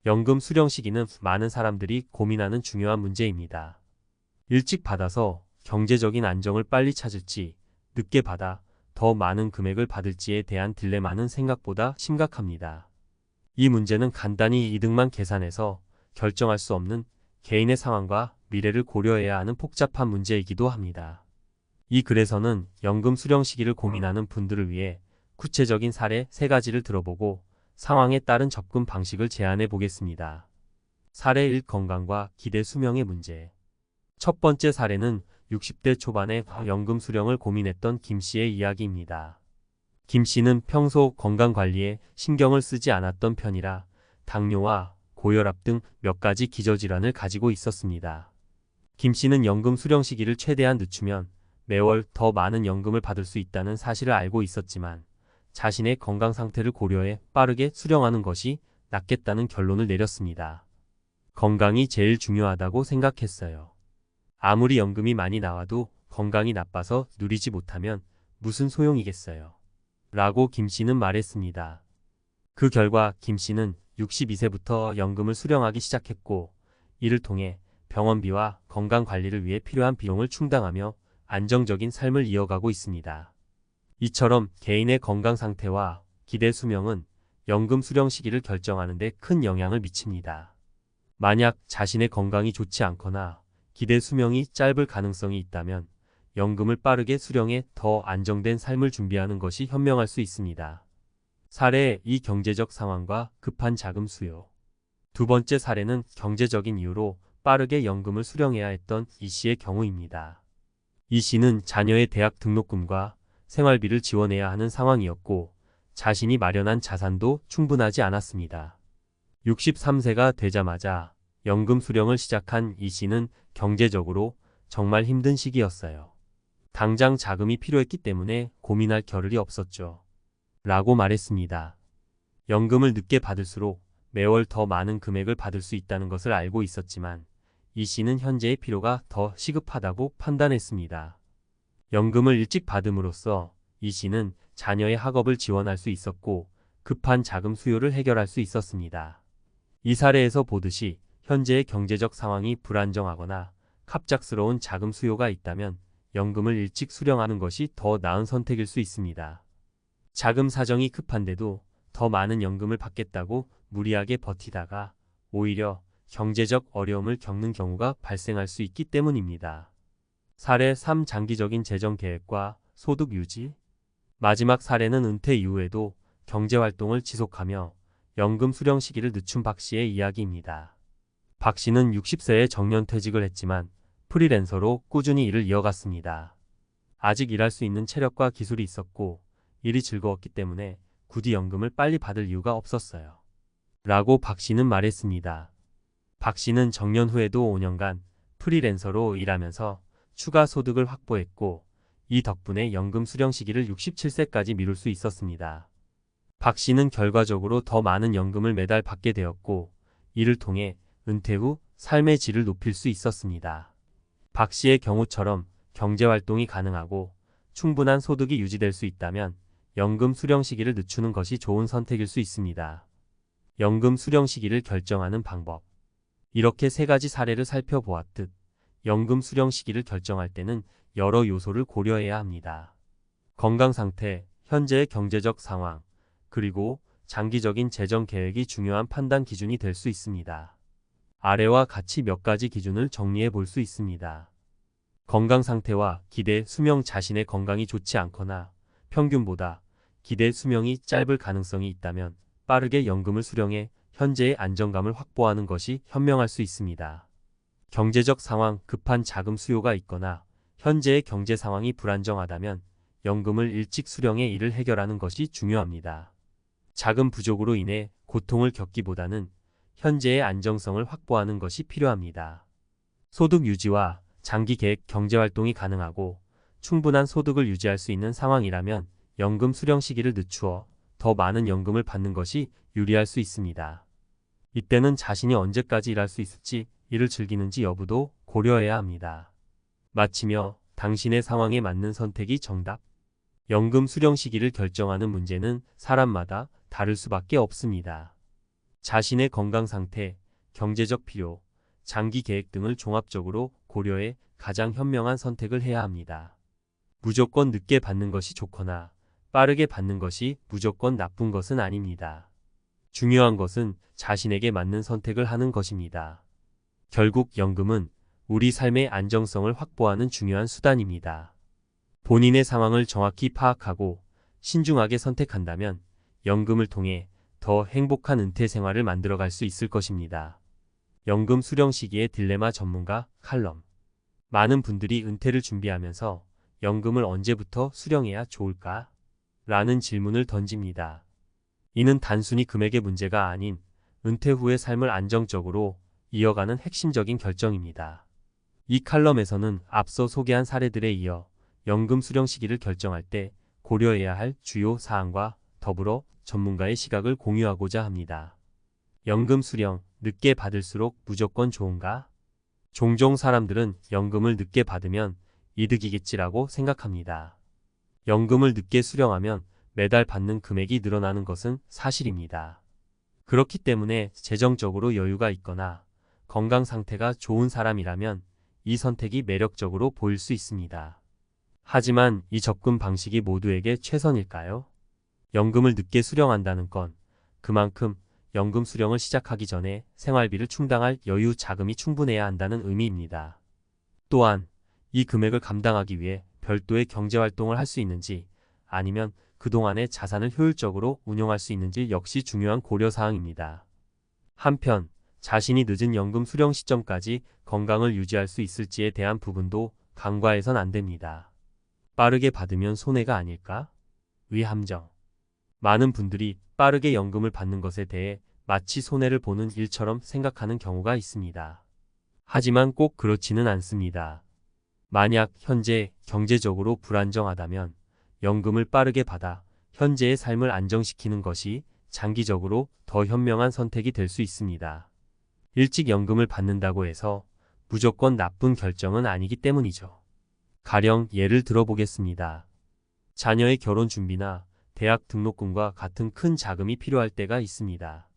연금 수령 시기는 많은 사람들이 고민하는 중요한 문제입니다. 일찍 받아서 경제적인 안정을 빨리 찾을지, 늦게 받아 더 많은 금액을 받을지에 대한 딜레마는 생각보다 심각합니다. 이 문제는 간단히 이득만 계산해서 결정할 수 없는 개인의 상황과 미래를 고려해야 하는 복잡한 문제이기도 합니다. 이 글에서는 연금 수령 시기를 고민하는 분들을 위해 구체적인 사례 3가지를 들어보고 상황에 따른 접근 방식을 제안해 보겠습니다. 사례 1. 건강과 기대 수명의 문제. 첫 번째 사례는 60대 초반에 연금 수령을 고민했던 김 씨의 이야기입니다. 김 씨는 평소 건강 관리에 신경을 쓰지 않았던 편이라 당뇨와 고혈압 등 몇 가지 기저질환을 가지고 있었습니다. 김 씨는 연금 수령 시기를 최대한 늦추면 매월 더 많은 연금을 받을 수 있다는 사실을 알고 있었지만 자신의 건강 상태를 고려해 빠르게 수령하는 것이 낫겠다는 결론을 내렸습니다. 건강이 제일 중요하다고 생각했어요. 아무리 연금이 많이 나와도 건강이 나빠서 누리지 못하면 무슨 소용이겠어요. 라고 김 씨는 말했습니다. 그 결과 김 씨는 62세부터 연금을 수령하기 시작했고 이를 통해 병원비와 건강관리를 위해 필요한 비용을 충당하며 안정적인 삶을 이어가고 있습니다. 이처럼 개인의 건강 상태와 기대 수명은 연금 수령 시기를 결정하는 데 큰 영향을 미칩니다. 만약 자신의 건강이 좋지 않거나 기대 수명이 짧을 가능성이 있다면 연금을 빠르게 수령해 더 안정된 삶을 준비하는 것이 현명할 수 있습니다. 사례 2. 경제적 상황과 급한 자금 수요. 두 번째 사례는 경제적인 이유로 빠르게 연금을 수령해야 했던 이 씨의 경우입니다. 이 씨는 자녀의 대학 등록금과 생활비를 지원해야 하는 상황이었고 자신이 마련한 자산도 충분하지 않았습니다. 63세가 되자마자 연금 수령을 시작한 이 씨는 경제적으로 정말 힘든 시기였어요. 당장 자금이 필요했기 때문에 고민할 겨를이 없었죠. 라고 말했습니다. 연금을 늦게 받을수록 매월 더 많은 금액을 받을 수 있다는 것을 알고 있었지만 이 씨는 현재의 필요가 더 시급하다고 판단했습니다. 연금을 일찍 받음으로써 이 씨는 자녀의 학업을 지원할 수 있었고 급한 자금 수요를 해결할 수 있었습니다. 이 사례에서 보듯이 현재의 경제적 상황이 불안정하거나 갑작스러운 자금 수요가 있다면 연금을 일찍 수령하는 것이 더 나은 선택일 수 있습니다. 자금 사정이 급한데도 더 많은 연금을 받겠다고 무리하게 버티다가 오히려 경제적 어려움을 겪는 경우가 발생할 수 있기 때문입니다. 사례 3. 장기적인 재정 계획과 소득 유지. 마지막 사례는 은퇴 이후에도 경제활동을 지속하며 연금 수령 시기를 늦춘 박 씨의 이야기입니다. 박 씨는 60세에 정년퇴직을 했지만 프리랜서로 꾸준히 일을 이어갔습니다. 아직 일할 수 있는 체력과 기술이 있었고 일이 즐거웠기 때문에 굳이 연금을 빨리 받을 이유가 없었어요. 라고 박 씨는 말했습니다. 박 씨는 정년 후에도 5년간 프리랜서로 일하면서 추가 소득을 확보했고 이 덕분에 연금 수령 시기를 67세까지 미룰 수 있었습니다. 박 씨는 결과적으로 더 많은 연금을 매달 받게 되었고 이를 통해 은퇴 후 삶의 질을 높일 수 있었습니다. 박 씨의 경우처럼 경제활동이 가능하고 충분한 소득이 유지될 수 있다면 연금 수령 시기를 늦추는 것이 좋은 선택일 수 있습니다. 연금 수령 시기를 결정하는 방법. 이렇게 3가지 사례를 살펴보았듯 연금 수령 시기를 결정할 때는 여러 요소를 고려해야 합니다. 건강 상태, 현재의 경제적 상황, 그리고 장기적인 재정 계획이 중요한 판단 기준이 될 수 있습니다. 아래와 같이 몇 가지 기준을 정리해 볼 수 있습니다. 건강 상태와 기대 수명. 자신의 건강이 좋지 않거나 평균보다 기대 수명이 짧을 가능성이 있다면 빠르게 연금을 수령해 현재의 안정감을 확보하는 것이 현명할 수 있습니다. 경제적 상황. 급한 자금 수요가 있거나 현재의 경제 상황이 불안정하다면 연금을 일찍 수령해 이를 해결하는 것이 중요합니다. 자금 부족으로 인해 고통을 겪기보다는 현재의 안정성을 확보하는 것이 필요합니다. 소득 유지와 장기 계획. 경제활동이 가능하고 충분한 소득을 유지할 수 있는 상황이라면 연금 수령 시기를 늦추어 더 많은 연금을 받는 것이 유리할 수 있습니다. 이때는 자신이 언제까지 일할 수 있을지, 일을 즐기는지 여부도 고려해야 합니다. 마치며 당신의 상황에 맞는 선택이 정답. 연금 수령 시기를 결정하는 문제는 사람마다 다를 수밖에 없습니다. 자신의 건강 상태, 경제적 필요, 장기 계획 등을 종합적으로 고려해 가장 현명한 선택을 해야 합니다. 무조건 늦게 받는 것이 좋거나 빠르게 받는 것이 무조건 나쁜 것은 아닙니다. 중요한 것은 자신에게 맞는 선택을 하는 것입니다. 결국 연금은 우리 삶의 안정성을 확보하는 중요한 수단입니다. 본인의 상황을 정확히 파악하고 신중하게 선택한다면 연금을 통해 더 행복한 은퇴 생활을 만들어갈 수 있을 것입니다. 연금 수령 시기의 딜레마 전문가 칼럼. 많은 분들이 은퇴를 준비하면서 연금을 언제부터 수령해야 좋을까? 라는 질문을 던집니다. 이는 단순히 금액의 문제가 아닌 은퇴 후의 삶을 안정적으로 이어가는 핵심적인 결정입니다. 이 칼럼에서는 앞서 소개한 사례들에 이어 연금 수령 시기를 결정할 때 고려해야 할 주요 사항과 더불어 전문가의 시각을 공유하고자 합니다. 연금 수령, 늦게 받을수록 무조건 좋은가? 종종 사람들은 연금을 늦게 받으면 이득이겠지라고 생각합니다. 연금을 늦게 수령하면 매달 받는 금액이 늘어나는 것은 사실입니다. 그렇기 때문에 재정적으로 여유가 있거나 건강 상태가 좋은 사람이라면 이 선택이 매력적으로 보일 수 있습니다. 하지만 이 접근 방식이 모두에게 최선일까요? 연금을 늦게 수령한다는 건 그만큼 연금 수령을 시작하기 전에 생활비를 충당할 여유 자금이 충분해야 한다는 의미입니다. 또한 이 금액을 감당하기 위해 별도의 경제활동을 할 수 있는지 아니면 그동안의 자산을 효율적으로 운용할 수 있는지 역시 중요한 고려사항입니다. 한편 자신이 늦은 연금 수령 시점까지 건강을 유지할 수 있을지에 대한 부분도 간과해선 안 됩니다. 빠르게 받으면 손해가 아닐까? 위함정. 많은 분들이 빠르게 연금을 받는 것에 대해 마치 손해를 보는 일처럼 생각하는 경우가 있습니다. 하지만 꼭 그렇지는 않습니다. 만약 현재 경제적으로 불안정하다면 연금을 빠르게 받아 현재의 삶을 안정시키는 것이 장기적으로 더 현명한 선택이 될 수 있습니다. 일찍 연금을 받는다고 해서 무조건 나쁜 결정은 아니기 때문이죠. 가령 예를 들어보겠습니다. 자녀의 결혼 준비나 대학 등록금과 같은 큰 자금이 필요할 때가 있습니다.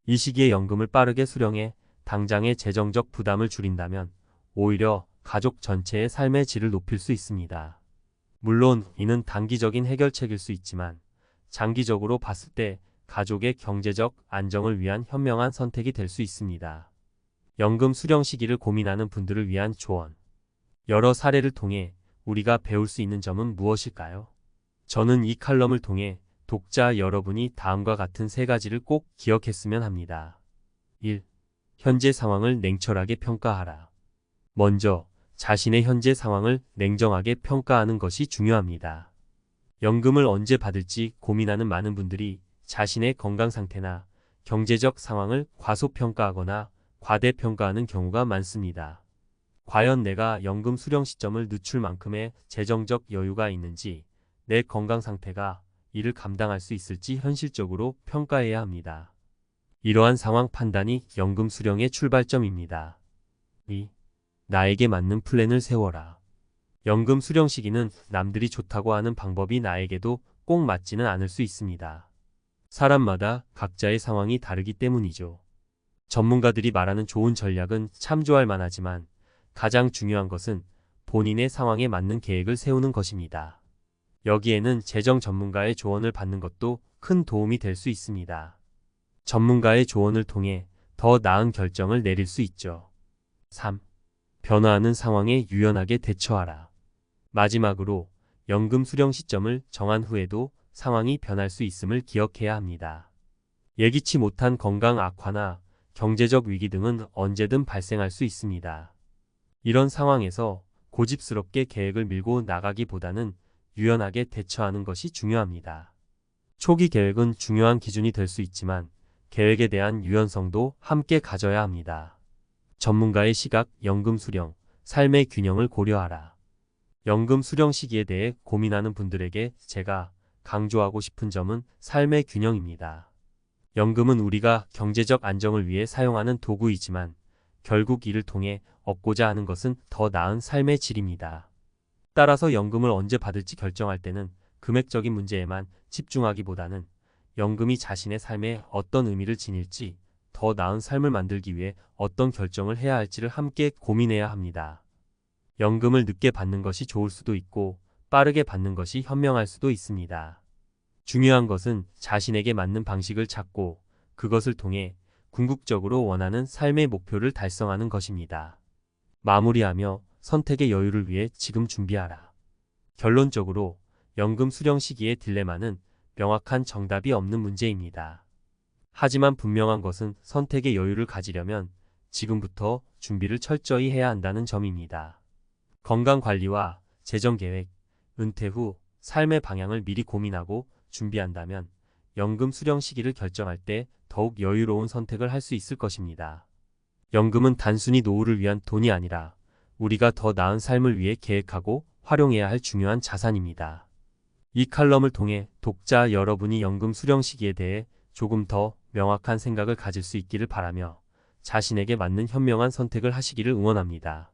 이 시기에 연금을 빠르게 수령해 당장의 재정적 부담을 줄인다면 오히려 가족 전체의 삶의 질을 높일 수 있습니다. 물론 이는 단기적인 해결책일 수 있지만 장기적으로 봤을 때 가족의 경제적 안정을 위한 현명한 선택이 될 수 있습니다. 연금 수령 시기를 고민하는 분들을 위한 조언. 여러 사례를 통해 우리가 배울 수 있는 점은 무엇일까요? 저는 이 칼럼을 통해 독자 여러분이 다음과 같은 세 가지를 꼭 기억했으면 합니다. 1. 현재 상황을 냉철하게 평가하라. 먼저 자신의 현재 상황을 냉정하게 평가하는 것이 중요합니다. 연금을 언제 받을지 고민하는 많은 분들이 자신의 건강 상태나 경제적 상황을 과소평가하거나 과대평가하는 경우가 많습니다. 과연 내가 연금 수령 시점을 늦출 만큼의 재정적 여유가 있는지, 내 건강 상태가 이를 감당할 수 있을지 현실적으로 평가해야 합니다. 이러한 상황 판단이 연금 수령의 출발점입니다. 2. 나에게 맞는 플랜을 세워라. 연금 수령 시기는 남들이 좋다고 하는 방법이 나에게도 꼭 맞지는 않을 수 있습니다. 사람마다 각자의 상황이 다르기 때문이죠. 전문가들이 말하는 좋은 전략은 참조할 만하지만 가장 중요한 것은 본인의 상황에 맞는 계획을 세우는 것입니다. 여기에는 재정 전문가의 조언을 받는 것도 큰 도움이 될 수 있습니다. 전문가의 조언을 통해 더 나은 결정을 내릴 수 있죠. 3. 변화하는 상황에 유연하게 대처하라. 마지막으로 연금 수령 시점을 정한 후에도 상황이 변할 수 있음을 기억해야 합니다. 예기치 못한 건강 악화나 경제적 위기 등은 언제든 발생할 수 있습니다. 이런 상황에서 고집스럽게 계획을 밀고 나가기보다는 유연하게 대처하는 것이 중요합니다. 초기 계획은 중요한 기준이 될 수 있지만 계획에 대한 유연성도 함께 가져야 합니다. 전문가의 시각, 연금 수령, 삶의 균형을 고려하라. 연금 수령 시기에 대해 고민하는 분들에게 제가 강조하고 싶은 점은 삶의 균형입니다. 연금은 우리가 경제적 안정을 위해 사용하는 도구이지만 결국 이를 통해 얻고자 하는 것은 더 나은 삶의 질입니다. 따라서 연금을 언제 받을지 결정할 때는 금액적인 문제에만 집중하기보다는 연금이 자신의 삶에 어떤 의미를 지닐지 더 나은 삶을 만들기 위해 어떤 결정을 해야 할지를 함께 고민해야 합니다. 연금을 늦게 받는 것이 좋을 수도 있고 빠르게 받는 것이 현명할 수도 있습니다. 중요한 것은 자신에게 맞는 방식을 찾고 그것을 통해 궁극적으로 원하는 삶의 목표를 달성하는 것입니다. 마무리하며 선택의 여유를 위해 지금 준비하라. 결론적으로 연금 수령 시기의 딜레마는 명확한 정답이 없는 문제입니다. 하지만 분명한 것은 선택의 여유를 가지려면 지금부터 준비를 철저히 해야 한다는 점입니다. 건강관리와 재정계획, 은퇴 후 삶의 방향을 미리 고민하고 준비한다면 연금 수령 시기를 결정할 때 더욱 여유로운 선택을 할 수 있을 것입니다. 연금은 단순히 노후를 위한 돈이 아니라 우리가 더 나은 삶을 위해 계획하고 활용해야 할 중요한 자산입니다. 이 칼럼을 통해 독자 여러분이 연금 수령 시기에 대해 조금 더 명확한 생각을 가질 수 있기를 바라며 자신에게 맞는 현명한 선택을 하시기를 응원합니다.